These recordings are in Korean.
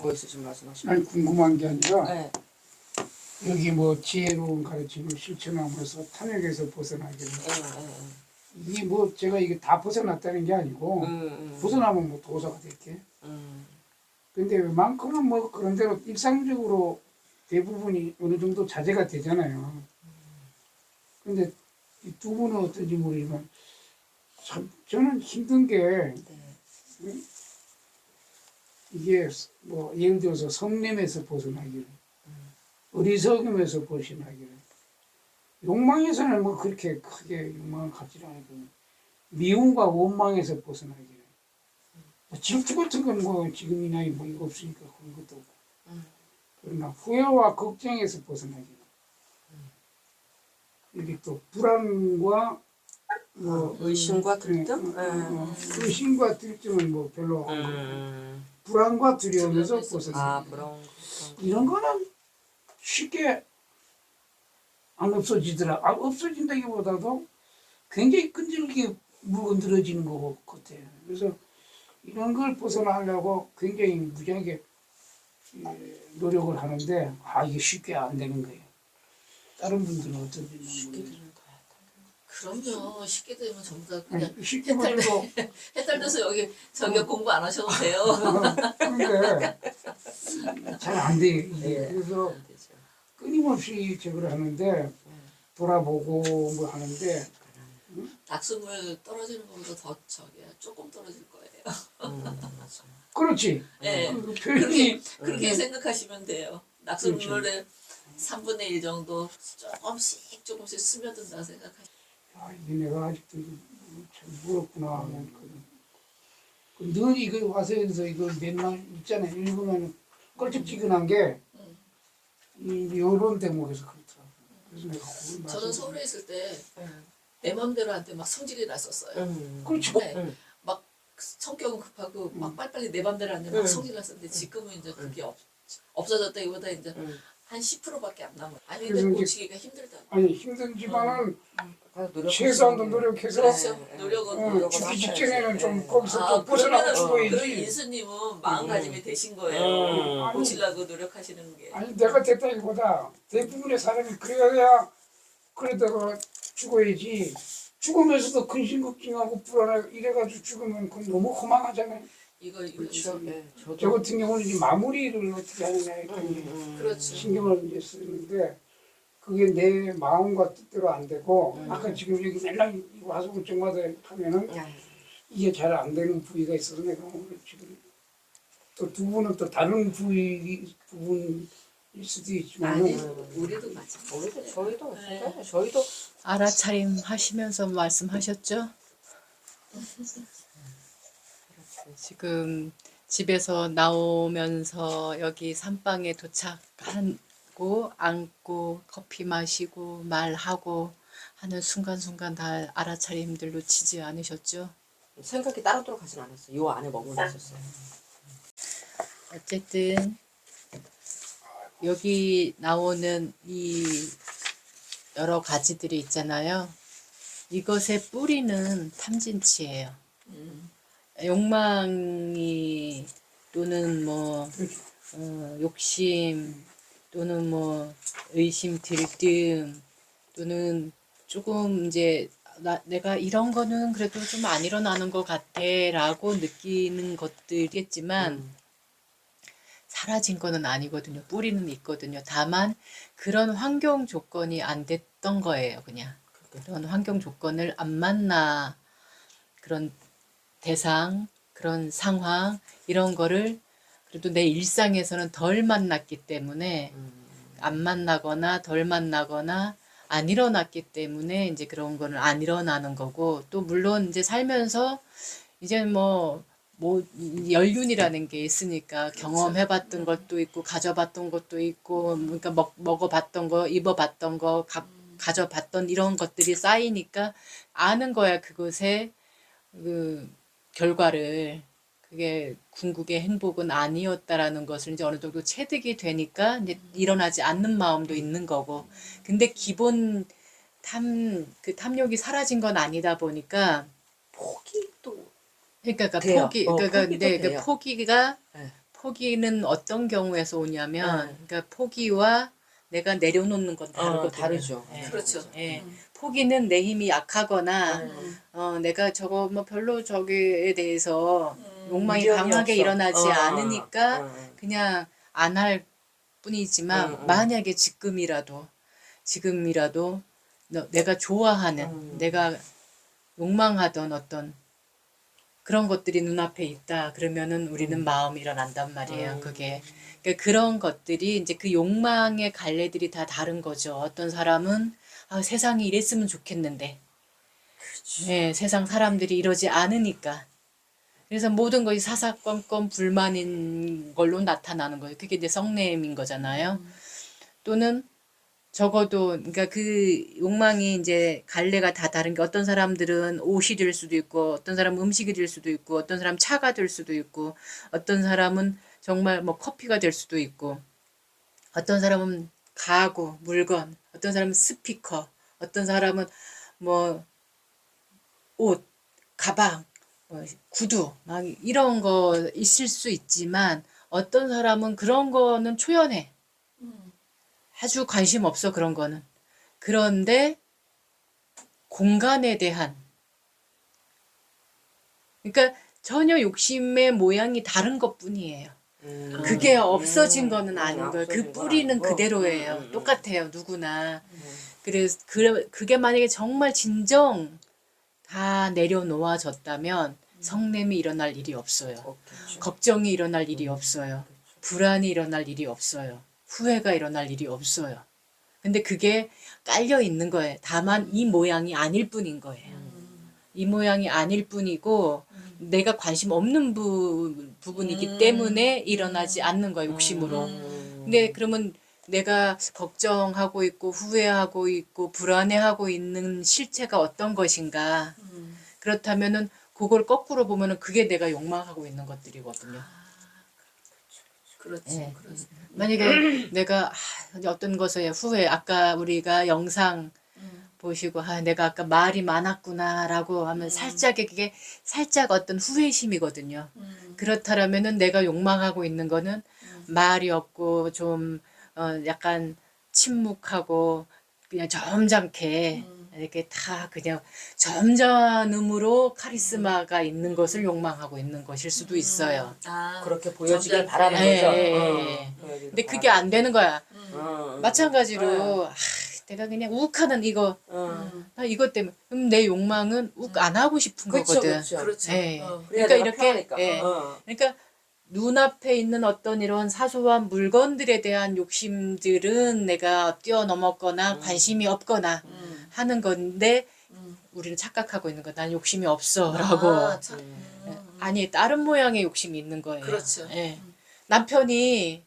뭐 있으신 말씀하시면. 아니 궁금한 게 아니라 네. 여기 뭐 지혜로운 가르침을 실천하면서 탐욕에서 벗어나기를 이게 뭐 제가 이게 다 벗어났다는 게 아니고 벗어나면 뭐 도사가 될게. 근데 웬만큼은 뭐 그런 대로 일상적으로 대부분이 어느 정도 자제가 되잖아요. 근데 이 두 분은 어떤지 모르지만 참 저는 힘든 게 네. 이게 뭐 예를 들어서 성냄에서 벗어나기를 어리석음에서 벗어나기를 욕망에서는 뭐 그렇게 크게 욕망을 갖지 않고 미움과 원망에서 벗어나기를 뭐 질투 같은 건 뭐 지금 이 나이 뭐 이거 없으니까 그런 것도 없고 그러나 후회와 걱정에서 벗어나기를 이렇게 또 불안과 뭐 의심과 들뜸? 의심과 들뜸은 뭐 별로 안 그렇고 불안과 두려움에서 벗어나기를 그런 이런 거는 쉽게 안 없어지더라. 없어진다기보다도 굉장히 끈질기게 물건들어지는 것 같아요. 그래서 이런 걸 벗어나려고 굉장히 무지하게 노력을 하는데 이게 쉽게 안 되는 거예요. 다른 분들은 어떤지 모르겠어요. 그럼요. 쉽게 되면 전부 다 그냥 쉽게 보고 해탈돼서 여기 저기 공부 안 하셔도 돼요. 근데 잘 안 돼요. 이게. 예. 그래서 안 되죠. 끊임없이 저걸 하는데 돌아보고 뭐 하는데 낙수물 떨어지는 것보다 더 저기야 조금 떨어질 거예요. 맞아. 그렇지. 네. 그 표현이 그렇게 생각하시면 돼요. 낙수물의 3분의 1 정도 조금씩 스며든다 생각하시면. 이게 내가 아직도 참 무섭구나. 늘 이거 와서 여기서 이걸 맨날 있잖아요. 읽으면 껄쩍지근한 게 이런 대목에서 그렇더라고요. 그래서 내가 그걸 저는 서울에 있을 때 내 맘대로 한테 막 성질이 났었어요. 그렇죠. 네. 막 성격은 급하고 막 빨리빨리 내 맘대로 하는데 막 성질 났었는데 지금은 이제 그게 없어졌다기보다 이제 한 10%밖에 안 남아요. 아니 근데 고치기가 힘들다. 아니 힘든지만은 노력하시는 최소한도 게- 노력해서 그렇죠. 노력은 죽기 직전에는 하셔야지. 좀 거기서 좀 벗어나고 그러면 죽어야지. 인수님은 마음가짐이 되신 거예요. 아니, 고치려고 노력하시는 게. 아니 내가 됐다기보다 대부분의 사람이 그래야 그러다가 죽어야지. 죽으면서도 근심걱정하고 불안하고 이래가지고 죽으면 그건 너무 허망하잖아요. 이거 그렇죠. 예, 저 같은 경우는 이제 마무리를 어떻게 하느냐에 그렇죠. 신경을 이제 쓰는데 그게 내 마음과 뜻대로 안 되고 아까 지금 여기 맨날 와서 걱정마다 하면은 이게 잘 안 되는 부위가 있어서 내가 오늘 지금 또 두 분은 또 다른 부분일 수도 있지만 아니 우리도 맞아. 저희도 네. 저희도 알아차림 하시면서 말씀하셨죠? 지금 집에서 나오면서 여기 산방에 도착하고 앉고 커피 마시고 말하고 하는 순간순간 다 알아차림들 놓치지 않으셨죠? 생각이 따로따로 가진 않았어요. 요 안에 머물러 있었어요. 어쨌든 여기 나오는 이 여러 가지들이 있잖아요. 이것의 뿌리는 탐진치예요. 욕망이 또는 뭐 욕심 또는 뭐 의심 들뜸 또는 조금 이제 내가 이런 거는 그래도 좀 안 일어나는 것 같아 라고 느끼는 것들이겠지만 사라진 거는 아니거든요. 뿌리는 있거든요. 다만 그런 환경 조건이 안 됐던 거예요. 그냥 그런 환경 조건을 안 만나 그런 대상, 그런 상황 이런 거를 그래도 내 일상에서는 덜 만났기 때문에 안 만나거나 덜 만나거나 안 일어났기 때문에 이제 그런 거는 안 일어나는 거고 또 물론 이제 살면서 이제 뭐 연륜이라는 게 있으니까 경험해봤던 것도 있고 가져봤던 것도 있고 그러니까 먹어봤던 거 입어봤던 거 가져봤던 이런 것들이 쌓이니까 아는 거야 그것의 그 결과를 그게 궁극의 행복은 아니었다라는 것을 이제 어느 정도 체득이 되니까 이제 일어나지 않는 마음도 있는 거고 근데 기본 그 탐욕이 사라진 건 아니다 보니까 포기도 그러니까 돼요. 포기 포기도 네, 돼요. 포기는 어떤 경우에서 오냐면, 그러니까 포기와 내가 내려놓는 건 다르거든요. 다르죠. 예. 그렇죠. 예. 포기는 내 힘이 약하거나, 음. 내가 저거 뭐 별로 저기에 대해서 욕망이 의견이 강하게 없어. 일어나지 않으니까 어. 그냥 안 할 뿐이지만, 만약에 지금이라도 내가 좋아하는, 내가 욕망하던 어떤 그런 것들이 눈앞에 있다. 그러면은 우리는 마음이 일어난단 말이에요. 그게. 그러니까 그런 것들이 이제 그 욕망의 갈래들이 다 다른 거죠. 어떤 사람은 세상이 이랬으면 좋겠는데. 예, 세상 사람들이 이러지 않으니까. 그래서 모든 것이 사사건건 불만인 걸로 나타나는 거예요. 그게 이제 성냄인 거잖아요. 또는 적어도 그러니까 그 욕망이 이제 갈래가 다 다른 게 어떤 사람들은 옷이 될 수도 있고 어떤 사람은 음식이 될 수도 있고 어떤 사람은 차가 될 수도 있고 어떤 사람은 정말 뭐 커피가 될 수도 있고 어떤 사람은 가구, 물건, 어떤 사람은 스피커, 어떤 사람은 뭐 옷, 가방, 구두 막 이런 거 있을 수 있지만 어떤 사람은 그런 거는 초연해. 아주 관심 없어 그런 거는. 그런데 공간에 대한 그러니까 전혀 욕심의 모양이 다른 것뿐이에요. 그게 없어진 거는 아닌 거예요. 그 뿌리는 그대로예요. 똑같아요. 누구나. 그래서 그게 만약에 정말 진정 다 내려놓아졌다면 성냄이 일어날 일이 없어요. 없겠죠. 걱정이 일어날 일이 없어요. 불안이 일어날 일이 없어요. 후회가 일어날 일이 없어요. 근데 그게 깔려 있는 거예요. 다만 이 모양이 아닐 뿐인 거예요. 이 모양이 아닐 뿐이고 내가 관심 없는 부분이기 때문에 일어나지 않는 거예요. 욕심으로. 근데 그러면 내가 걱정하고 있고 후회하고 있고 불안해하고 있는 실체가 어떤 것인가. 그렇다면은 그걸 거꾸로 보면은 그게 내가 욕망하고 있는 것들이거든요. 그렇지. 예. 그렇지. 만약에 내가 어떤 것에 후회, 아까 우리가 영상 보시고 내가 아까 말이 많았구나라고 하면 그게 살짝 어떤 후회심이거든요. 그렇다면은 내가 욕망하고 있는 거는 말이 없고 좀 약간 침묵하고 그냥 점잖게 이렇게 다 그냥 점잖음으로 카리스마가 있는 것을 욕망하고 있는 것일 수도 있어요. 그렇게 보여지길 점잖게. 바라는 예, 거죠. 예. 보여지길 근데 그게 안 되는 거야. 바라는. 마찬가지로 내가 그냥 욱하는 이거 이것 때문에 그럼 내 욕망은 욱 안 하고 싶은 그쵸, 거거든. 그쵸. 그렇죠. 예. 그래야 그러니까 내가 이렇게 편하니까. 예. 그러니까 눈앞에 있는 어떤 이런 사소한 물건들에 대한 욕심들은 내가 뛰어넘었거나 관심이 없거나 하는 건데 우리는 착각하고 있는 거야. 난 욕심이 없어라고. 참. 아니 다른 모양의 욕심이 있는 거예요. 그렇죠. 예. 남편이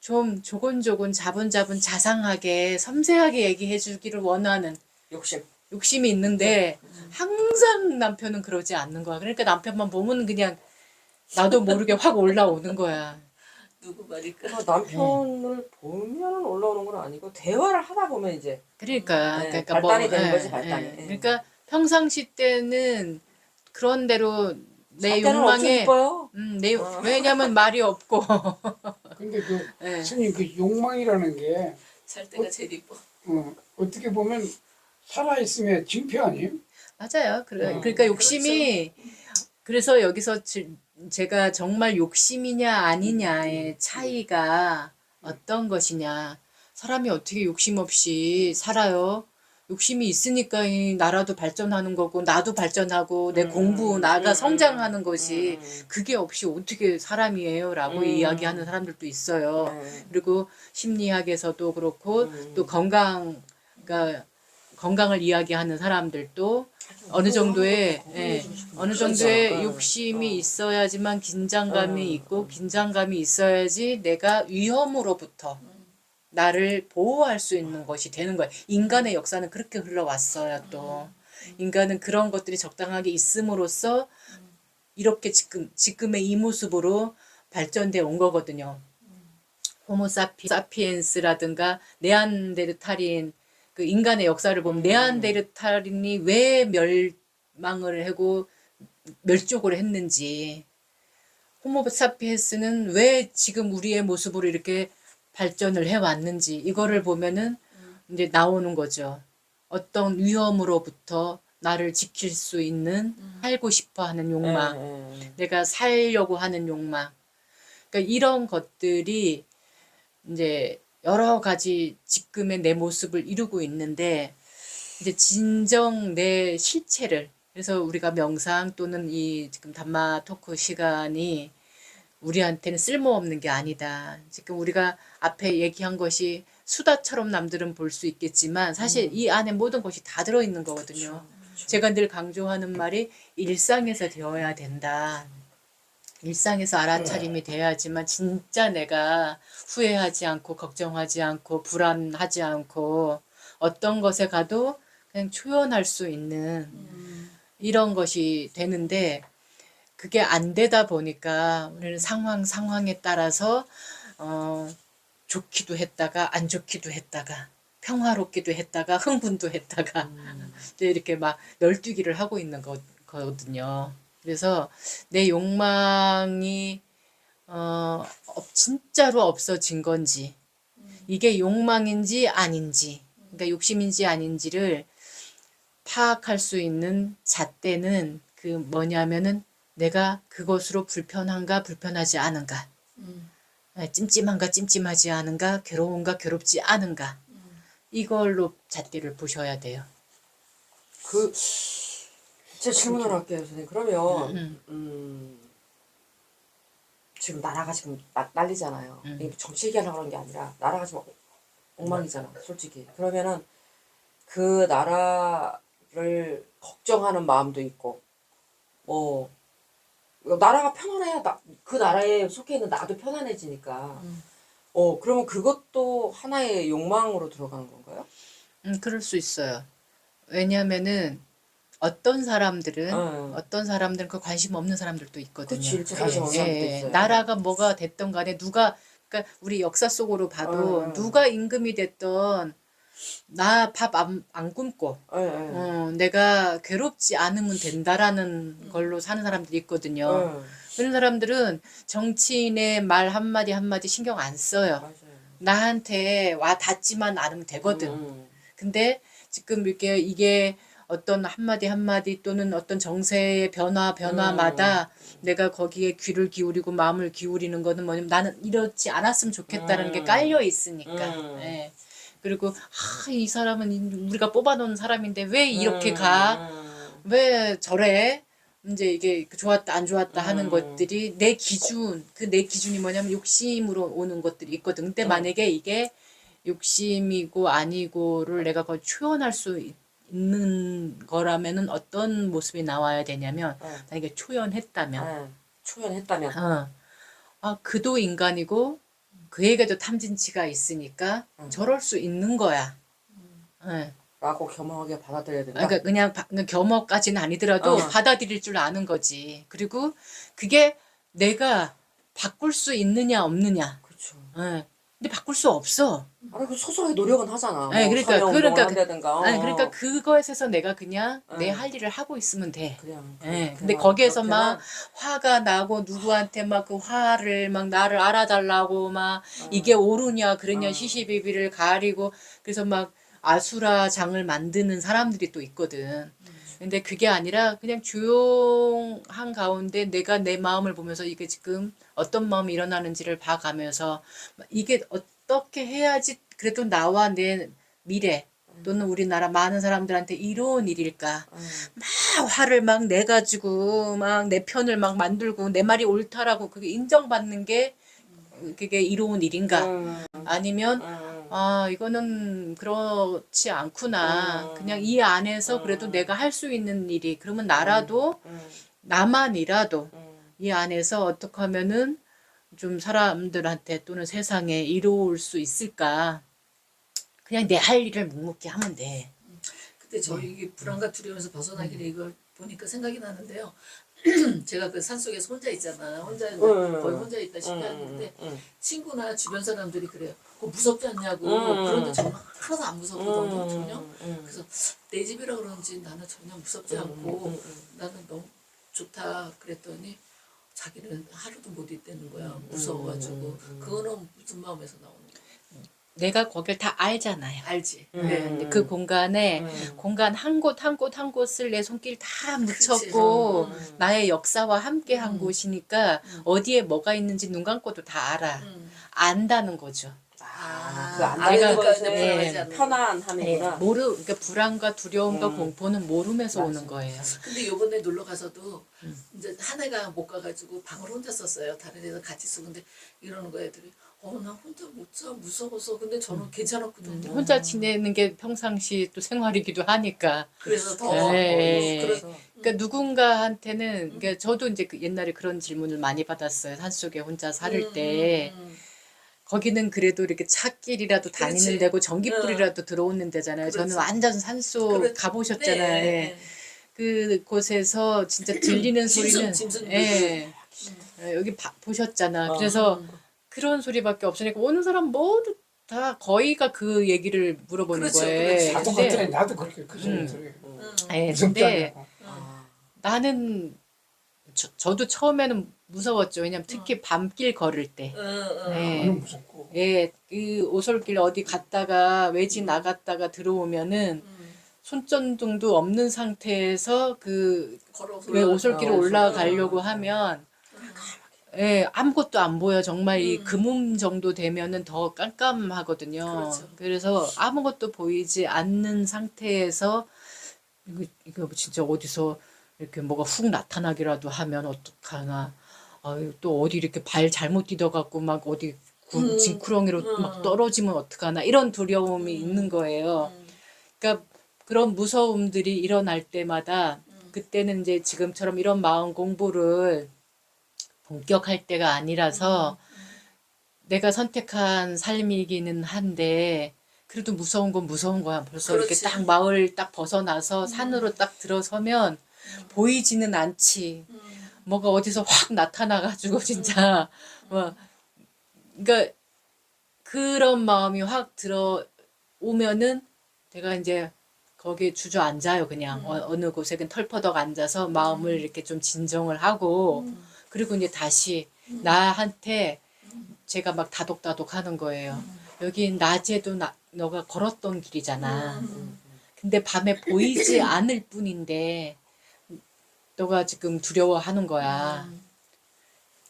좀 조곤조곤 자분자분 자상하게 섬세하게 얘기해 주기를 원하는 욕심. 욕심이 있는데 항상 남편은 그러지 않는 거야. 그러니까 남편만 보면 그냥 나도 모르게 확 올라오는 거야. 누구 말일까? 남편을 보면 올라오는 건 아니고 대화를 하다 보면 이제 그러니까, 네, 그러니까 발단이 되는 예, 거지, 발단이. 예. 예. 그러니까 평상시 때는 그런 대로 내 살 때는 엄청 욕망에 이뻐요. 왜냐면 말이 없고 근데 그 예. 스님 그 욕망이라는 게 살 때가 제일 이뻐. 어떻게 보면 살아있음의 징표 아니에요? 맞아요. 그러니까 욕심이 그래서 여기서 제가 정말 욕심이냐 아니냐의 차이가 어떤 것이냐. 사람이 어떻게 욕심 없이 살아요? 욕심이 있으니까 이 나라도 발전하는 거고 나도 발전하고 내 공부 나가 성장하는 것이 그게 없이 어떻게 사람이에요라고 이야기하는 사람들도 있어요. 그리고 심리학에서도 그렇고 또 그러니까 건강을 이야기하는 사람들도 어느 정도의 어느 정도의 그렇죠. 욕심이 있어야지만 긴장감이 있고 긴장감이 있어야지 내가 위험으로부터 나를 보호할 수 있는 것이 되는 거예요. 인간의 역사는 그렇게 흘러왔어요. 또 인간은 그런 것들이 적당하게 있음으로써 이렇게 지금의 이 모습으로 발전돼 온 거거든요. 호모사피엔스라든가 네안데르탈인 그 인간의 역사를 보면 네안데르탈인이 왜 멸망을 하고 멸종을 했는지 호모사피엔스는 왜 지금 우리의 모습으로 이렇게 발전을 해왔는지 이거를 보면은 이제 나오는 거죠. 어떤 위험으로부터 나를 지킬 수 있는 살고 싶어 하는 욕망, 내가 살려고 하는 욕망. 그러니까 이런 것들이 이제 여러 가지 지금의 내 모습을 이루고 있는데 이제 진정 내 실체를 그래서 우리가 명상 또는 이 지금 담마 토크 시간이 우리한테는 쓸모없는 게 아니다. 지금 우리가 앞에 얘기한 것이 수다처럼 남들은 볼 수 있겠지만 사실 이 안에 모든 것이 다 들어있는 거거든요. 제가 늘 강조하는 말이 일상에서 되어야 된다. 일상에서 알아차림이 돼야지만 진짜 내가 후회하지 않고 걱정하지 않고 불안하지 않고 어떤 것에 가도 그냥 초연할 수 있는 이런 것이 되는데 그게 안 되다 보니까 우리는 상황에 따라서 좋기도 했다가 안 좋기도 했다가 평화롭기도 했다가 흥분도 했다가 이렇게 막 널뛰기를 하고 있는 거거든요. 그래서 내 욕망이 진짜로 없어진 건지 이게 욕망인지 아닌지 그러니까 욕심인지 아닌지를 파악할 수 있는 잣대는 그 뭐냐면은 내가 그것으로 불편한가 불편하지 않은가 찜찜한가 찜찜하지 않은가 괴로운가 괴롭지 않은가 이걸로 잣대를 보셔야 돼요. 제가 질문 하나 할게요, 선생님. 그러면 지금 나라가 지금 난리잖아요. 이게 정치 얘기하려고 그런 게 아니라 나라가 지금 엉망이잖아, 솔직히. 그러면은 그 나라를 걱정하는 마음도 있고, 나라가 편안해야 그 나라에 속해 있는 나도 편안해지니까. 그러면 그것도 하나의 욕망으로 들어가는 건가요? 그럴 수 있어요. 왜냐면은 어떤 사람들은 그 관심 없는 사람들도 있거든요. 그치, 일체 관심 없는 사람도 있어요. 나라가 뭐가 됐던 간에 누가 그러니까 우리 역사 속으로 봐도 누가 임금이 됐던 나 밥 안 굶고 내가 괴롭지 않으면 된다라는 걸로 사는 사람들이 있거든요. 그런 사람들은 정치인의 말 한마디 한마디 신경 안 써요. 맞아요. 나한테 와 닿지만 않으면 되거든. 근데 지금 이게 어떤 한마디 한마디 또는 어떤 정세의 변화마다 내가 거기에 귀를 기울이고 마음을 기울이는 거는 뭐냐면 나는 이렇지 않았으면 좋겠다는 게 깔려 있으니까. 예. 그리고 이 사람은 우리가 뽑아놓은 사람인데 왜 이렇게 가? 왜 저래? 이제 이게 좋았다 안 좋았다 하는 것들이 내 기준이 뭐냐면 욕심으로 오는 것들이 있거든. 근데 만약에 이게 욕심이고 아니고를 내가 거의 초연할 수 있는 거라면은 어떤 모습이 나와야 되냐면 만약에 초연했다면 그도 인간이고 그에게도 탐진치가 있으니까 저럴 수 있는 거야. 라고 겸허하게 받아들여야 된다. 그러니까 그냥 겸허까지는 아니더라도 받아들일 줄 아는 거지. 그리고 그게 내가 바꿀 수 있느냐 없느냐. 그렇죠. 근데 바꿀 수 없어. 그 소소하게 노력은 하잖아. 그러니까 그거에 있어서 내가 그냥 내 할 일을 하고 있으면 돼. 근데 거기에서 막 화가 나고 누구한테 막 그 화를 막 나를 알아달라고 막 이게 옳으냐 그러냐 시시비비를 가리고 그래서 막 아수라장을 만드는 사람들이 또 있거든. 근데 그게 아니라 그냥 조용한 가운데 내가 내 마음을 보면서 이게 지금 어떤 마음이 일어나는지를 봐가면서 이게 어떻게 해야지 그래도 나와 내 미래 또는 우리나라 많은 사람들한테 이로운 일일까. 막 화를 막 내가지고 막 내 편을 막 만들고 내 말이 옳다라고 그게 인정받는 게 그게 이로운 일인가. 아니면 이거는 그렇지 않구나. 그냥 이 안에서 그래도 내가 할 수 있는 일이 그러면 나만이라도 이 안에서 어떻게 하면은 좀 사람들한테 또는 세상에 이로울 수 있을까. 그냥 내 할 일을 묵묵히 하면 돼. 그때 저 이게 불안과 두려움에서 벗어나기를 이걸 보니까 생각이 나는데요. 제가 그 산속에서 혼자 있잖아. 거의 혼자 있다시피 하는데 친구나 주변 사람들이 그래요. 그거 무섭지 않냐고. 그런데 저는 하나도 안 무섭거든요. 전혀. 그래서 내 집이라 그런지 나는 전혀 무섭지 않고 나는 너무 좋다 그랬더니 자기는 하루도 못 있다는 거야. 무서워가지고. 그거는 무슨 마음에서 나오는 거야? 내가 거길 다 알잖아요. 알지? 네, 근데 그 공간에 공간 한 곳 한 곳 한 곳을 내 손길 다 묻혔고 나의 역사와 함께 한 곳이니까 어디에 뭐가 있는지 눈 감고도 다 알아. 안다는 거죠. 그 아, 안다는 내가 것에 불안하지 않는 편안함이구나. 그러니까 불안과 두려움과 공포는 모름에서 오는 거예요. 근데 요번에 놀러 가서도 이제 한 해가 못 가가지고 방을 혼자 썼어요. 다른 데서 같이 쓰는데 이러는 거 애들이 나 혼자 못 자 무서워서. 근데 저는 괜찮았거든요. 혼자 지내는 게 평상시 또 생활이기도 하니까. 그래서 더 네. 그래서 그러니까 누군가한테는 그러니까 저도 이제 옛날에 그런 질문을 많이 받았어요. 산속에 혼자 살을 때. 거기는 그래도 이렇게 찻길이라도 다니는 그렇지. 데고 전기불이라도 들어오는 데잖아요. 저는 그렇지. 완전 산속 그렇지. 가보셨잖아요. 네. 예. 그 곳에서 진짜 들리는 소리는 짐승 예. 여기 보셨잖아. 그래서 그런 소리밖에 없으니까 오는 사람 모두 다 거의가 그 얘기를 물어보는 그렇죠, 거예요. 그렇죠. 나도 근데 그때 나도 그렇게 그 소리 들어요. 예, 무섭지 근데 않냐고. 나는 저도 처음에는 무서웠죠. 왜냐면 특히 밤길 걸을 때. 예. 그거는 무섭고. 예, 그 오솔길 어디 갔다가 외지 나갔다가 들어오면은 손전등도 없는 상태에서 그 걸어서 오솔길을 올라가려고 하면 예, 아무것도 안 보여. 정말 이 금음 정도 되면은 더 깜깜하거든요. 그렇죠. 그래서 아무것도 보이지 않는 상태에서 이거 진짜 어디서 이렇게 뭐가 훅 나타나기라도 하면 어떡하나. 아유, 또 어디 이렇게 발 잘못 디뎌갖고 막 어디 징크렁이로 막 떨어지면 어떡하나. 이런 두려움이 있는 거예요. 그러니까 그런 무서움들이 일어날 때마다 그때는 이제 지금처럼 이런 마음 공부를 본격할 때가 아니라서 내가 선택한 삶이기는 한데 그래도 무서운 건 무서운 거야. 벌써 이렇게 그렇지. 딱 마을 딱 벗어나서 산으로 딱 들어서면 보이지는 않지. 뭐가 어디서 확 나타나가지고 진짜 뭐 그러니까 그런 마음이 확 들어오면은 내가 이제 거기에 주저앉아요. 그냥 어느 곳에 그냥 털퍼덕 앉아서 마음을 이렇게 좀 진정을 하고 그리고 이제 다시 나한테 제가 막 다독다독 하는 거예요. 여기 낮에도 너가 걸었던 길이잖아. 근데 밤에 보이지 않을 뿐인데 너가 지금 두려워하는 거야.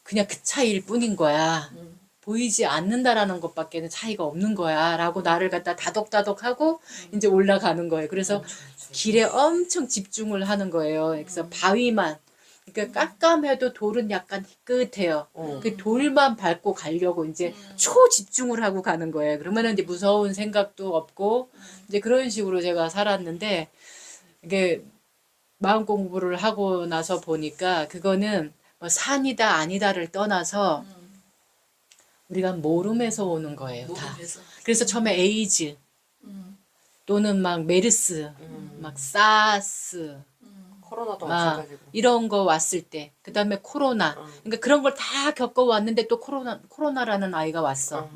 그냥 그 차이일 뿐인 거야. 보이지 않는다라는 것밖에는 차이가 없는 거야. 라고 나를 갖다 다독다독하고 이제 올라가는 거예요. 그래서 길에 엄청 집중을 하는 거예요. 그래서 바위만. 그러니까 깜깜해도 돌은 약간 희끗해요. 그 돌만 밟고 가려고 이제 초집중을 하고 가는 거예요. 그러면은 이제 무서운 생각도 없고 이제 그런 식으로 제가 살았는데 이게 마음 공부를 하고 나서 보니까 그거는 뭐 산이다 아니다를 떠나서 우리가 모름에서 오는 거예요. 다. 모험에서 그래서 처음에 에이즈 또는 막 메르스, 막 사스, 코로나도 막 마찬가지고. 이런 거 왔을 때, 그 다음에 코로나. 그러니까 그런 걸 다 겪어왔는데 또 코로나라는 아이가 왔어.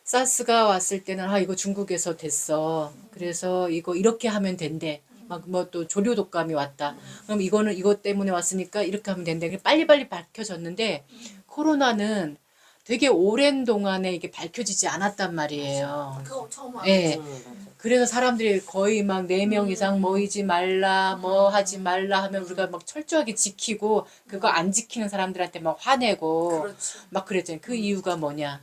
사스가 왔을 때는 이거 중국에서 됐어. 그래서 이거 이렇게 하면 된대. 막 뭐 또 조류 독감이 왔다. 그럼 이거는 이것 때문에 왔으니까 이렇게 하면 된대. 빨리빨리 밝혀졌는데 코로나는 되게 오랜 동안에 이게 밝혀지지 않았단 말이에요. 그거 처음 예. 알았지. 그래서 사람들이 거의 막 4명 이상 모이지 말라, 뭐 하지 말라 하면 우리가 막 철저하게 지키고 그거 안 지키는 사람들한테 막 화내고 그렇지. 막 그랬잖아요. 그 이유가 뭐냐?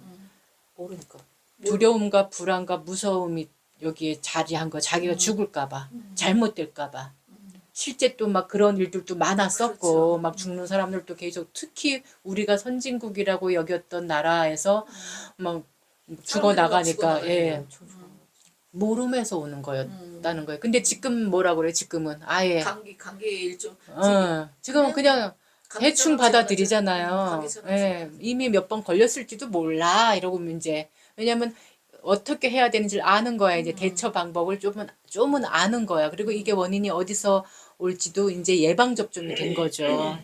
모르니까. 두려움과 불안과 무서움이 여기에 자리한 거. 자기가 죽을까봐, 잘못될까봐. 실제 또 막 그런 일들도 많았었고, 그렇죠. 막 죽는 사람들도 계속 특히 우리가 선진국이라고 여겼던 나라에서 막 죽어 나가니까, 예. 모름에서 오는 거였다는 거예요. 근데 지금 뭐라 그래? 지금은 아예 감기 일종. 지금은 그냥 대충 감기처럼 받아들이잖아요. 감기처럼 예, 이미 몇 번 걸렸을지도 몰라 이러고 이제 왜냐면 어떻게 해야 되는지를 아는 거야. 이제 대처 방법을 좀은 아는 거야. 그리고 이게 원인이 어디서 올지도 이제 예방 접종이 된 거죠.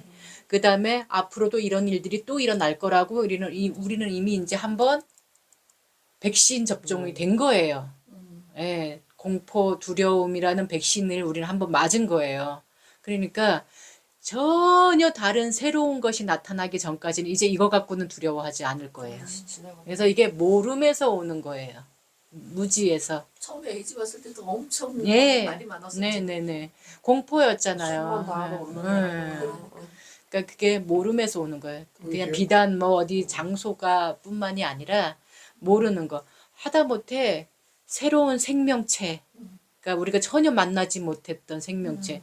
그 다음에 앞으로도 이런 일들이 또 일어날 거라고 우리는 이미 이제 한번 백신 접종이 된 거예요. 예, 공포 두려움이라는 백신을 우리는 한번 맞은 거예요. 그러니까 전혀 다른 새로운 것이 나타나기 전까지는 이제 이거 갖고는 두려워하지 않을 거예요. 지나가. 그래서 이게 모름에서 오는 거예요. 무지에서. 처음에 A집 왔을 때도 엄청 예. 말이 많았었죠. 네네네. 공포였잖아요. 수만 당하고 네. 그러면. 그러니까 그게 모름에서 오는 거예요. 그냥 그죠. 비단 뭐 어디 장소가 뿐만이 아니라 모르는 거. 하다못해 새로운 생명체. 그러니까 우리가 전혀 만나지 못했던 생명체.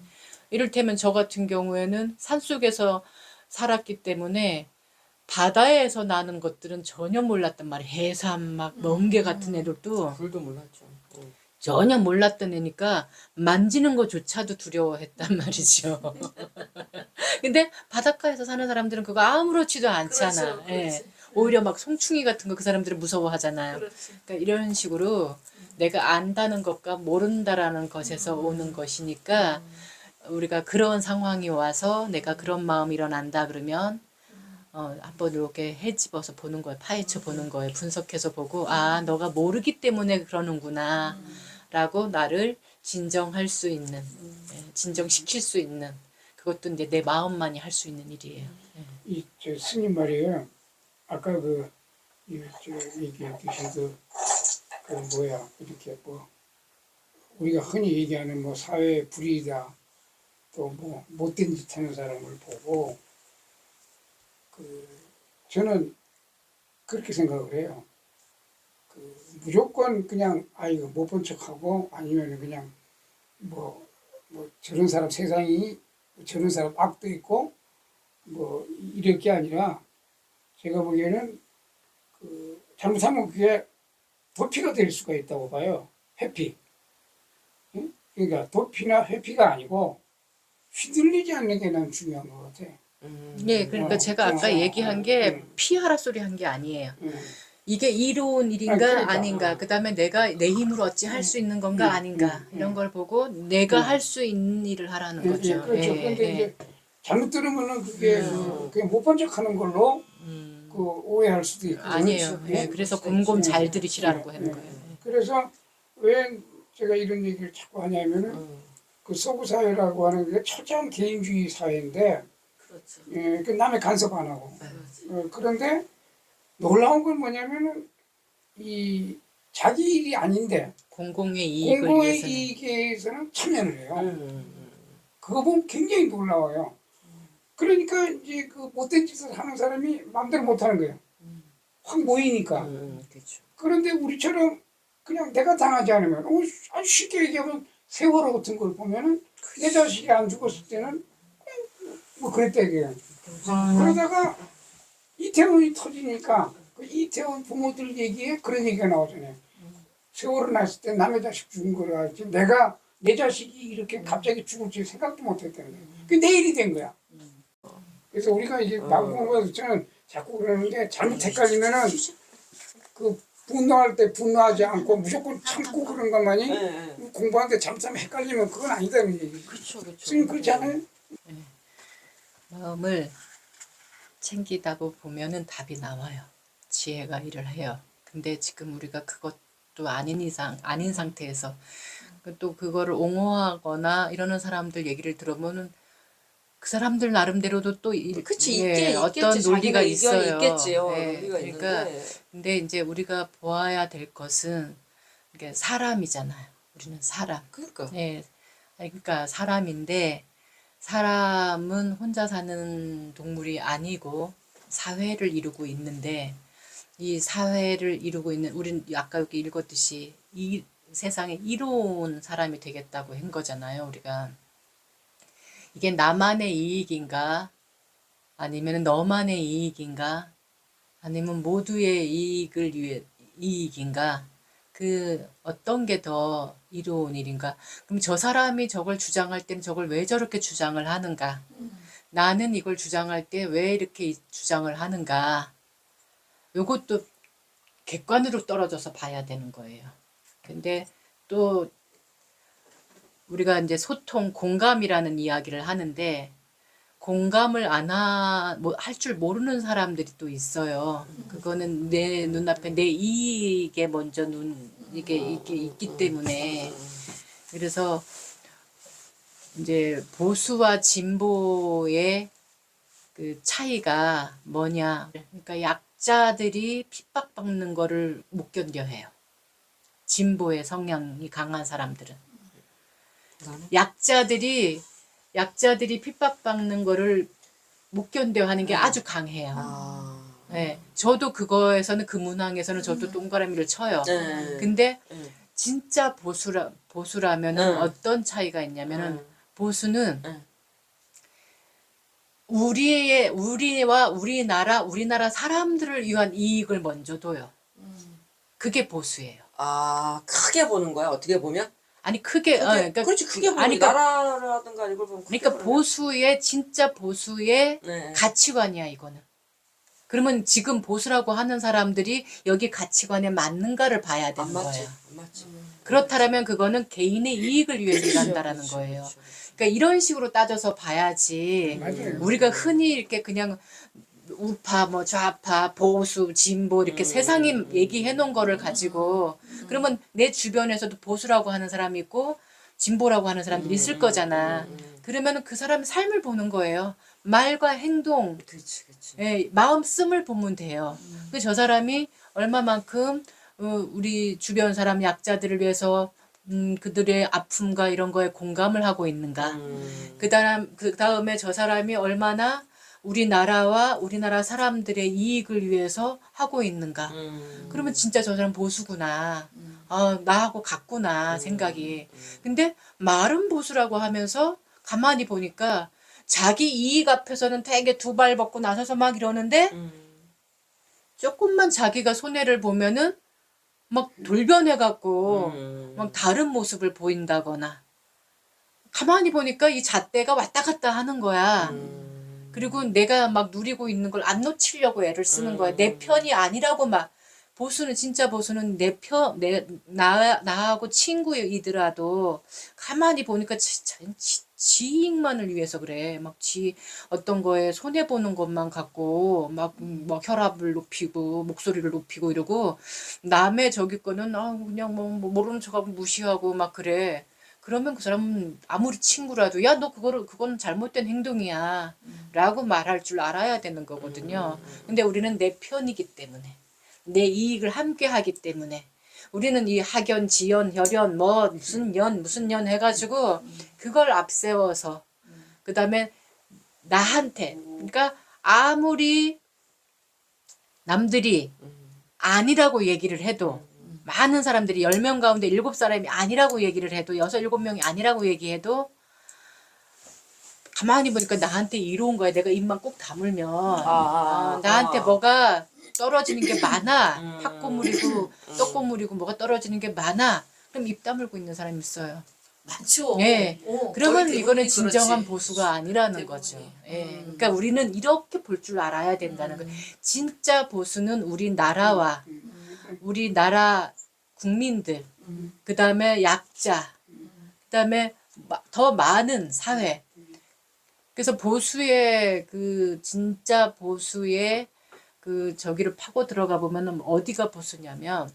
이를테면 저 같은 경우에는 산속에서 살았기 때문에 바다에서 나는 것들은 전혀 몰랐단 말이에요. 해삼 막 멍게 같은 애들도 불도 몰랐죠. 전혀 몰랐던 애니까 만지는 것조차도 두려워했단 말이죠. 근데 바닷가에서 사는 사람들은 그거 아무렇지도 않잖아. 그렇죠, 예. 그렇지. 오히려 막 송충이 같은 거 그 사람들은 무서워하잖아요. 그렇지. 그러니까 이런 식으로 내가 안다는 것과 모른다라는 것에서 오는 것이니까 우리가 그런 상황이 와서 내가 그런 마음이 일어난다 그러면 한번 이렇게 헤집어서 보는 거예요. 파헤쳐 보는 거예요. 분석해서 보고 아 너가 모르기 때문에 그러는구나 라고 나를 진정할 수 있는 진정시킬 수 있는 그것도 이제 내 마음만이 할 수 있는 일이에요. 저 스님 말이에요. 아까 얘기했듯이 이렇게 뭐 우리가 흔히 얘기하는 뭐 사회 불이익이다 또 뭐 못된 짓 하는 사람을 보고 저는 그렇게 생각을 해요. 무조건 그냥 이거 못 본 척하고 아니면 그냥 뭐 저런 사람 세상이 저런 사람 악도 있고 뭐 이럴 게 아니라 제가 보기에는 잘못하면 그게 도피가 될 수가 있다고 봐요. 회피. 응? 그러니까 도피나 회피가 아니고 휘둘리지 않는 게 난 중요한 것 같아. 네, 그러니까 제가 아까 얘기한 게 피하라 소리 한 게 아니에요. 이게 이로운 일인가 그러니까. 아닌가, 그 다음에 내가 내 힘으로 어찌 할 수 있는 건가 아닌가, 이런 걸 보고 내가 할 수 있는 일을 하라는 거죠. 그렇죠. 예, 그런데 예. 이제 잘못 들으면은 그게 그냥 못 본 척하는 걸로 오해할 수도 있고. 아니에요. 예, 그래서 곰곰 잘 들으시라고 하는 거예요. 그래서 왜 제가 이런 얘기를 자꾸 하냐면은 서구 사회라고 하는 게 철저한 개인주의 사회인데 그렇죠. 그 남의 간섭 안 하고. 그런데 놀라운 건 뭐냐면은 이 자기 일이 아닌데 공공의 이익을 공공의 위해서는. 이익에서는 참여를 해요. 그거 보면 굉장히 놀라워요. 그러니까 이제 못된 짓을 하는 사람이 마음대로 못하는 거예요. 확 모이니까. 그렇죠. 그런데 우리처럼 그냥 내가 당하지 않으면 아주 쉽게 얘기하면 세월호 같은 걸 보면은 내 자식이 안 죽었을 때는 그냥 뭐 그랬다 이게요. 그러다가 이태원이 터지니까 그 이태원 부모들 얘기에 그런 얘기가 나오잖아요. 세월호 났을 때 남의 자식 죽은 거라 하지 내가 내 자식이 이렇게 갑자기 죽을 줄 생각도 못했다는 거예요. 그게 내일이 된 거야. 그래서 우리가 이제 마음공부에서 저는 자꾸 그러는데 잘못 헷갈리면은 분노할 때 분노하지 않고 무조건 참고 그런 것만이 공부하는데 잘못하면 헷갈리면 그건 아니다는 얘기죠. 그렇죠, 그렇죠. 선생님 그렇지 않아요? 마음을 챙기다고 보면은 답이 나와요. 지혜가 일을 해요. 근데 지금 우리가 그것도 아닌 상태에서 또 그거를 옹호하거나 이러는 사람들 얘기를 들어보면 그 사람들 나름대로도 또 그치, 어떤 있겠지. 논리가 자기네 의견이 있어요. 있겠지요. 네, 논리가 그러니까 있는데. 근데 이제 우리가 보아야 될 것은 이게 사람이잖아요. 우리는 사람. 그러니까. 네, 그러니까 사람인데 사람은 혼자 사는 동물이 아니고 사회를 이루고 있는데 이 사회를 이루고 있는 우리는 아까 여기 읽었듯이 이 세상에 이로운 사람이 되겠다고 한 거잖아요. 우리가 이게 나만의 이익인가 아니면 너만의 이익인가 아니면 모두의 이익을 위해 이익인가 그 어떤 게 더 이로운 일인가? 그럼 저 사람이 저걸 주장할 때는 저걸 왜 저렇게 주장을 하는가? 나는 이걸 주장할 때 왜 이렇게 주장을 하는가? 요것도 객관으로 떨어져서 봐야 되는 거예요. 근데 또 우리가 이제 소통, 공감이라는 이야기를 하는데 공감을 할 줄 모르는 사람들이 또 있어요. 그거는 내 눈앞에 내 이익에 먼저 이게 있기 때문에. 그래서 이제 보수와 진보의 그 차이가 뭐냐. 그러니까 약자들이 핍박받는 거를 못 견뎌해요. 진보의 성향이 강한 사람들은. 나는? 약자들이 핍박받는 거를 못 견뎌하는 게 아주 강해요. 아. 네, 저도 그거에서는 그 문항에서는 저도 동그라미를 쳐요. 네. 근데 네. 진짜 보수라면은 어떤 차이가 있냐면은 보수는 네. 우리와 우리나라 사람들을 위한 이익을 먼저 둬요. 그게 보수예요. 아, 크게 보는 거야, 어떻게 보면? 아니 크게 그러니까 그렇지, 크게 보는 아니, 거야. 나라라든가 이걸 보면 크게 그러니까 보는 거야. 진짜 보수의 네. 가치관이야 이거는. 그러면 지금 보수라고 하는 사람들이 여기 가치관에 맞는가를 봐야 안 되는 맞지, 거예요. 안 맞지. 그렇다면 그거는 개인의 이익을 위해서 일한다라는 그렇죠, 거예요. 그렇죠, 그렇죠. 그러니까 이런 식으로 따져서 봐야지. 맞아요. 우리가 흔히 이렇게 그냥 우파, 뭐 좌파, 보수, 진보 이렇게 세상이 얘기해 놓은 거를 가지고 그러면 내 주변에서도 보수라고 하는 사람이 있고 진보라고 하는 사람들이 있을 거잖아. 그러면 그 사람의 삶을 보는 거예요. 말과 행동, 그렇지, 그렇지. 예, 마음씀을 보면 돼요. 저 사람이 얼마만큼 우리 주변 사람 약자들을 위해서 그들의 아픔과 이런 거에 공감을 하고 있는가. 그 다음에 저 사람이 얼마나 우리나라 사람들의 이익을 위해서 하고 있는가. 그러면 진짜 저 사람 보수구나. 아, 나하고 같구나 생각이. 근데 말은 보수라고 하면서 가만히 보니까 자기 이익 앞에서는 되게 두 발 벗고 나서서 막 이러는데 조금만 자기가 손해를 보면은 막 돌변해갖고 막 다른 모습을 보인다거나 가만히 보니까 이 잣대가 왔다 갔다 하는 거야. 그리고 내가 막 누리고 있는 걸 안 놓치려고 애를 쓰는 거야. 내 편이 아니라고 막. 진짜 보수는 나하고 친구이더라도 가만히 보니까 지 이익만을 위해서 그래. 막 어떤 거에 손해보는 것만 갖고 막 혈압을 높이고 목소리를 높이고 이러고 남의 저기 거는 그냥 뭐 모르는 척하고 무시하고 막 그래. 그러면 그 사람은 아무리 친구라도 야, 너 그거는 잘못된 행동이야 라고 말할 줄 알아야 되는 거거든요. 근데 우리는 내 편이기 때문에 내 이익을 함께 하기 때문에 우리는 이 학연, 지연, 혈연 뭐 무슨 연 해가지고 그걸 앞세워서 그 다음에 나한테 그러니까 아무리 남들이 아니라고 얘기를 해도 많은 사람들이 10명 가운데 7사람이 아니라고 얘기를 해도 6, 7명이 아니라고 얘기해도 가만히 보니까 나한테 이로운 거야. 내가 입만 꼭 다물면 나한테 뭐가 떨어지는 게 많아. 팥고물이고 떡고물이고 뭐가 떨어지는 게 많아. 그럼 입 다물고 있는 사람이 있어요. 많죠. 예. 그러면 거의 이거는 대부분이 진정한 그렇지. 보수가 아니라는 대부분이. 거죠. 예. 그러니까 우리는 이렇게 볼 줄 알아야 된다는 거예요. 진짜 보수는 우리나라와 우리나라 국민들, 그 다음에 약자, 그 다음에 더 많은 사회. 그래서 진짜 보수의 저기를 파고 들어가 보면 어디가 보수냐면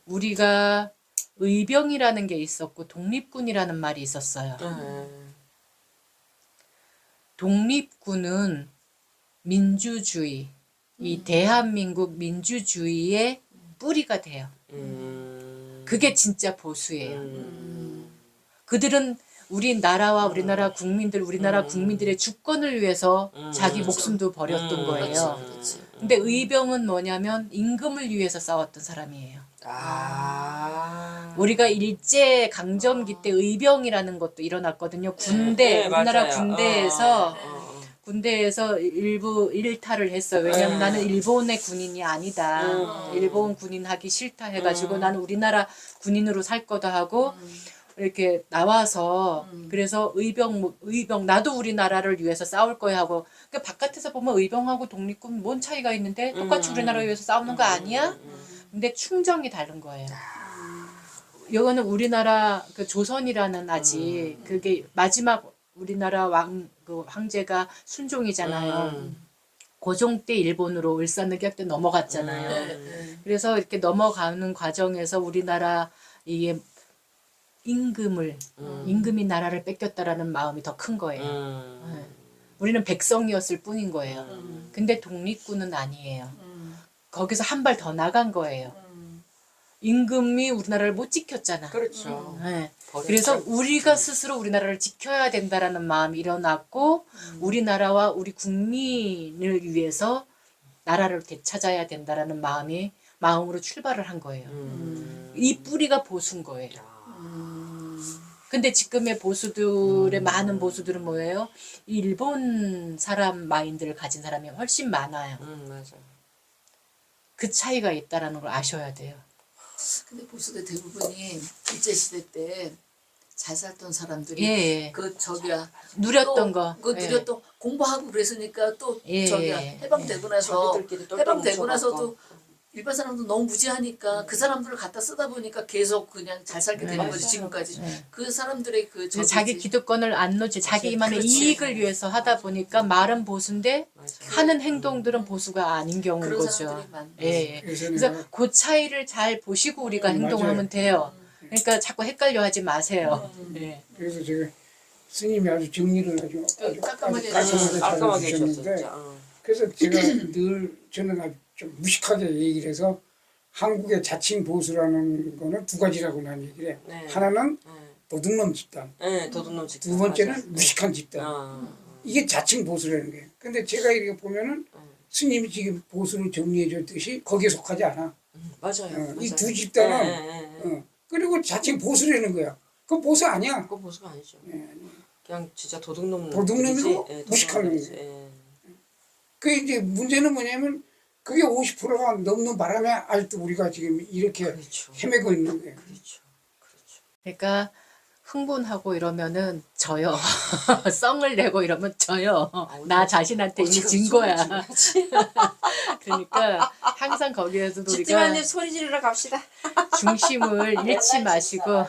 우리가 의병이라는 게 있었고 독립군이라는 말이 있었어요. 독립군은 민주주의, 이 대한민국 민주주의의 뿌리가 돼요. 그게 진짜 보수예요. 그들은 우리나라 국민들의 주권을 위해서 자기 목숨도 버렸던 거예요. 그렇지. 근데 의병은 뭐냐면 임금을 위해서 싸웠던 사람이에요. 우리가 일제 강점기 때 의병이라는 것도 일어났거든요. 우리나라 군대에서 일부 일탈을 했어요. 왜냐면 나는 일본의 군인이 아니다. 일본 군인 하기 싫다 해가지고 나는 우리나라 군인으로 살 거다 하고 이렇게 나와서 그래서 의병 나도 우리나라를 위해서 싸울 거야 하고 그러니까 바깥에서 보면 의병하고 독립군 뭔 차이가 있는데 똑같이 우리나라를 위해서 싸우는 거 아니야? 근데 충정이 다른 거예요. 이거는 우리나라 조선이라는 아직 그게 마지막 우리나라 황제가 순종이잖아요. 고종 때 일본으로 을사늑약 때 넘어갔잖아요. 그래서 이렇게 넘어가는 과정에서 우리나라 이게 임금이 나라를 뺏겼다라는 마음이 더 큰 거예요. 네. 우리는 백성이었을 뿐인 거예요. 근데 독립군은 아니에요. 거기서 한 발 더 나간 거예요. 임금이 우리나라를 못 지켰잖아. 그렇죠. 네. 버렸죠. 그래서 우리가 스스로 우리나라를 지켜야 된다라는 마음이 일어났고 우리나라와 우리 국민을 위해서 나라를 되찾아야 된다라는 마음으로 출발을 한 거예요. 이 뿌리가 보수인 거예요. 근데 지금의 보수들의 많은 보수들은 뭐예요? 일본 사람 마인드를 가진 사람이 훨씬 많아요. 맞아. 그 차이가 있다라는 걸 아셔야 돼요. 근데 보수들 대부분이 일제시대 때 잘 살던 사람들이 예. 그 저기야 누렸던 또 거. 그 예. 누렸던 공부하고 그랬으니까 또 예. 저기야 해방되고 나서 자기들끼리 똘똘 해방되고 뭉쳐갖고. 나서도 일반 사람도 너무 무지하니까 그 사람들을 갖다 쓰다 보니까 계속 그냥 잘 살게 되는 네. 거지 지금까지. 네. 그 사람들의 그 그래서 자기 저기지. 기득권을 안 놓지 자기만의 그렇지. 이익을 위해서 하다 보니까 말은 보수인데 맞아. 하는 행동들은 보수가 아닌 경우인 그런 거죠. 사람들이 많네. 예. 그래서 그래서 내가 그 차이를 잘 보시고 우리가 행동을 맞아요. 하면 돼요. 그러니까 자꾸 헷갈려 하지 마세요. 예. 그래서 제가 스님이 아주 정리를 아주 깔끔하게 깔끔하게 해줬어 잘해주셨는데 진짜. 그래서 제가 늘 저는 아주 좀 무식하게 얘기를 해서 한국의 자칭 보수라는 거는 두 가지라고 난 얘기를 해요. 네. 하나는 네. 도둑놈 집단, 네, 도둑놈 집단. 두 번째는 맞아. 무식한 집단. 이게 이게 자칭 보수라는 거예요. 근데 제가 이렇게 보면은 스님이 지금 보수를 정리해 줬듯이 거기에 속하지 않아. 맞아요. 이 두 집단은 네. 그리고 자칭 보수라는 거야. 그건 보수 아니야. 그거 보수가 아니죠. 예. 그냥 진짜 도둑놈. 도둑놈이고 예, 무식한 도둑놈이지. 놈이지. 예. 그 이제 문제는 뭐냐면 그게 50%가 넘는 바람에 아직도 우리가 지금 이렇게 그렇죠. 헤매고 있는 거예요. 그렇죠. 그렇죠. 그러니까 흥분하고 이러면은 져요. 썽을 내고 이러면 져요. 나 자신한테 이미 진 거야. 그러니까 항상 거기에서도 우리가 집디만님 소리 지르러 갑시다. 중심을 잃지 마시고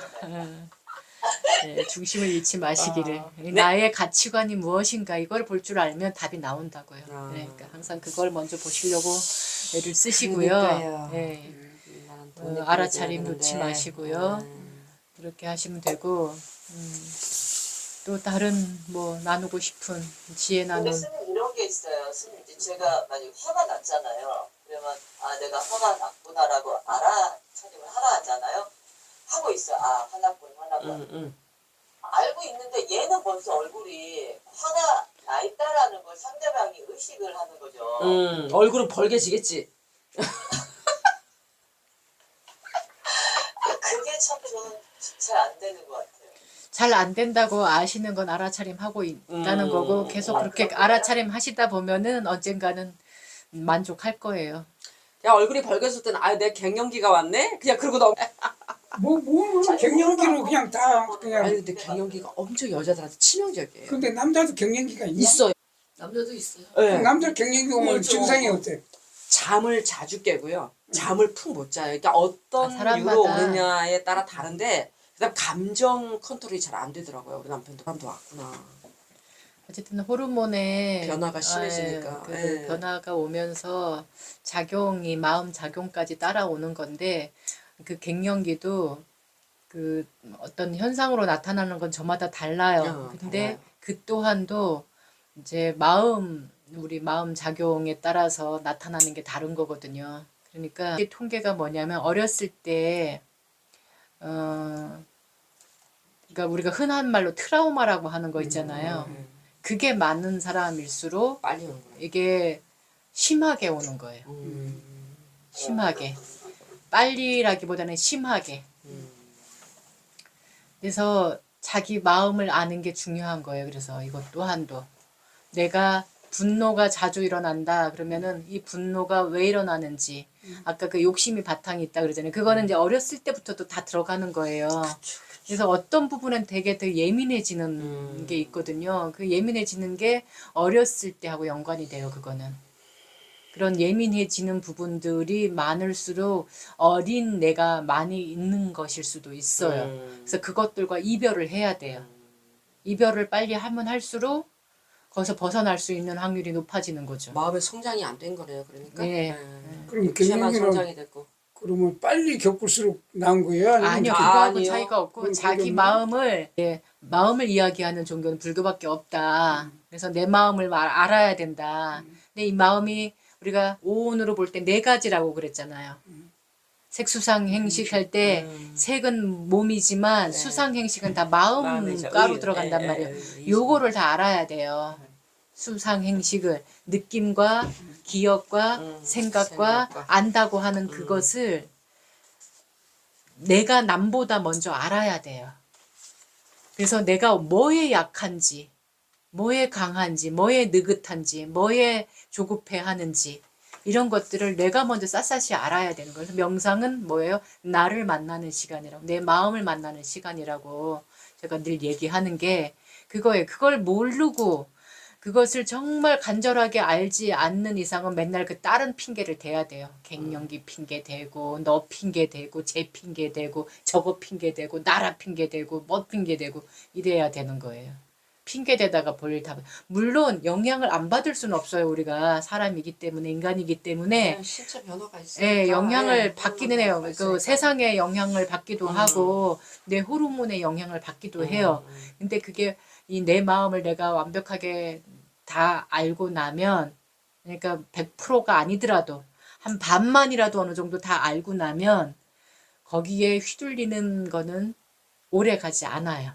네, 중심을 잃지 마시기를. 나의 가치관이 무엇인가 이걸 볼 줄 알면 답이 나온다고요. 그러니까 항상 그걸 먼저 보시려고 애를 쓰시고요. 그러니까요. 네. 나는 돈이 알아차림 필요해야 놓지 되는데. 마시고요. 그렇게 하시면 되고 또 다른 뭐 나누고 싶은 지혜 근데 나눔. 스님 이런 게 있어요. 스님 이제 제가 만약 화가 났잖아요. 그러면 아 내가 화가 났구나라고 알아차림을 하라 하잖아요. 하고 있어. 아 화났군. 알고 있는데 얘는 벌써 얼굴이 화가 나 있다라는 걸 상대방이 의식을 하는 거죠. 얼굴은 벌개지겠지. 그게 참 저는 잘 안 되는 것 같아요. 잘 안 된다고 아시는 건 알아차림 하고 있다는 거고 계속 그렇게 알아차림 하시다 보면은 언젠가는 만족할 거예요. 야 얼굴이 벌개졌을 때는 아 내 갱년기가 왔네. 그냥 그러고 넘. 뭐 갱년기로 그냥 다 그냥. 아니 근데 갱년기가 엄청 여자들한테 치명적이에요. 근데 남자도 갱년기가 있나? 있어요. 남자도 있어요. 네. 남자 갱년기 오면 그렇죠. 증상이 어때? 잠을 자주 깨고요. 잠을 푹 못 자요. 그러니까 어떤 사람마다. 이유로 오느냐에 따라 다른데 그다음 감정 컨트롤이 잘 안 되더라고요. 우리 남편도 감도 왔구나. 어쨌든 호르몬의 변화가 심해지니까. 그 예. 변화가 오면서 작용이 마음 작용까지 따라오는 건데 그 갱년기도 그 어떤 현상으로 나타나는 건 저마다 달라요. 근데 달라요. 그 또한도 이제 우리 마음 작용에 따라서 나타나는 게 다른 거거든요. 그러니까 이 통계가 뭐냐면 어렸을 때 그러니까 우리가 흔한 말로 트라우마라고 하는 거 있잖아요. 그게 많은 사람일수록 빨리 오는 거예요. 이게 심하게 오는 거예요. 심하게. 빨리라기보다는 심하게. 그래서 자기 마음을 아는 게 중요한 거예요. 그래서 이것 또한도. 내가 분노가 자주 일어난다 그러면은 이 분노가 왜 일어나는지 아까 그 욕심이 바탕이 있다 그러잖아요. 그거는 이제 어렸을 때부터도 다 들어가는 거예요. 그래서 어떤 부분은 되게 더 예민해지는 게 있거든요. 그 예민해지는 게 어렸을 때하고 연관이 돼요. 그거는. 그런 예민해지는 부분들이 많을수록 어린 내가 많이 있는 것일 수도 있어요. 그래서 그것들과 이별을 해야 돼요. 이별을 빨리 하면 할수록 거기서 벗어날 수 있는 확률이 높아지는 거죠. 마음의 성장이 안 된 거래요. 그러니까. 네. 그럼 육체만 갱년기는 성장이 됐고. 그러면 빨리 겪을수록 나은 거예요? 아니요, 좀- 그거하고 아니요. 차이가 없고 그건 자기 불교인가요? 마음을 이야기하는 종교는 불교밖에 없다. 그래서 내 마음을 알아야 된다. 근데 이 마음이 우리가 오온으로 볼 때 네 가지라고 그랬잖아요. 색수상 행식 할 때 색은 몸이지만 네. 수상 행식은 다 마음 마음이죠. 가로 의, 들어간단 예, 말이에요. 예, 예, 요거를 다 알아야 돼요. 수상 행식을 느낌과 기억과 생각과 생각과. 안다고 하는 그것을 내가 남보다 먼저 알아야 돼요. 그래서 내가 뭐에 약한지, 뭐에 강한지, 뭐에 느긋한지, 뭐에 조급해하는지 이런 것들을 내가 먼저 샅샅이 알아야 되는 거예요. 그래서 명상은 뭐예요? 나를 만나는 시간이라고, 내 마음을 만나는 시간이라고 제가 늘 얘기하는 게 그거예요. 그걸 모르고 그것을 정말 간절하게 알지 않는 이상은 맨날 그 다른 핑계를 대야 돼요. 갱년기 핑계 대고, 너 핑계 대고, 쟤 핑계 대고, 저거 핑계 대고, 나라 핑계 대고, 뭐 핑계 대고 이래야 되는 거예요. 핑계 대다가 볼일 다 물론 영향을 안 받을 수는 없어요. 우리가 사람이기 때문에, 인간이기 때문에 네, 신체 변화가 있으니까. 예, 영향을 예, 받기는 해요. 변화가 그 있으니까. 세상의 영향을 받기도 하고 내 호르몬의 영향을 받기도 해요. 근데 그게 이 내 마음을 내가 완벽하게 다 알고 나면, 그러니까 100%가 아니더라도 한 반만이라도 어느 정도 다 알고 나면 거기에 휘둘리는 거는 오래 가지 않아요.